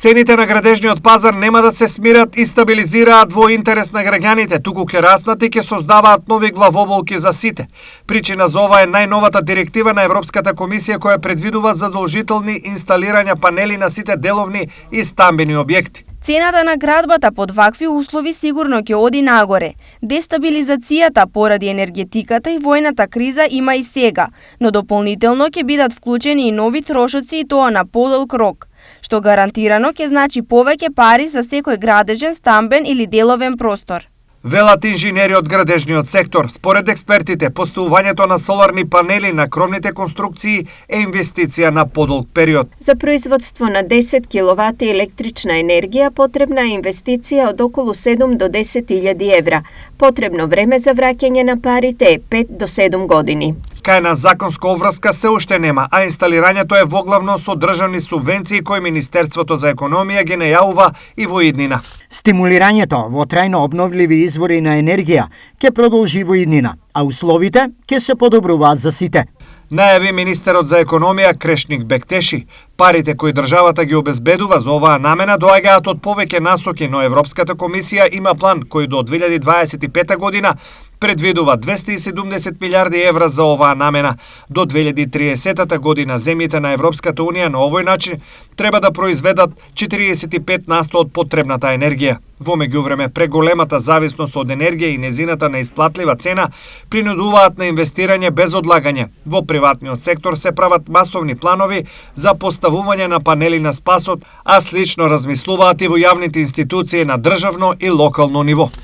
Цените на градежниот пазар нема да се смират и стабилизираат во интерес на граѓаните, туку ќе растат и ќе создаваат нови главоболки за сите. Причина за ова е најновата директива на Европската комисија која предвидува задолжителни инсталирања панели на сите деловни и стамбени објекти. Цената на градбата под вакви услови сигурно ќе оди нагоре. Дестабилизацијата поради енергетиката и војната криза има и сега, но дополнително ќе бидат вклучени и нови трошоци и тоа на подолг рок, што гарантирано ќе значи повеќе пари за секој градежен, стамбен или деловен простор. Велат инженери од градежниот сектор, според експертите, поставувањето на соларни панели на кровните конструкции е инвестиција на подолг период. За производство на 10 киловати електрична енергија потребна е инвестиција од околу 7 до 10.000 евра. Потребно време за враќање на парите е 5 до 7 години. Кај на законска обврска се уште нема, а инсталирањето е воглавно со државни субвенции кои Министерството за економија ги најавува и во иднина. Стимулирањето во трајно обновливи извори на енергија ќе продолжи во иднина, а условите ќе се подобруваат за сите. Најави министерот за економија Крешник Бектеши. Парите кои државата ги обезбедува за оваа намена доаѓаат од повеќе насоки, но Европската комисија има план кој до 2025 година предвидува 270 милиарди евра за оваа намена. До 2030 година земјите на Европската унија на овој начин треба да произведат 45% од потребната енергија. Во меѓувреме, преголемата зависност од енергија и незината неисплатлива цена принудуваат на инвестирање без одлагање. Во приватниот сектор се прават масовни планови за поставување на панели на спасот, а слично размислуваат и во јавните институции на државно и локално ниво.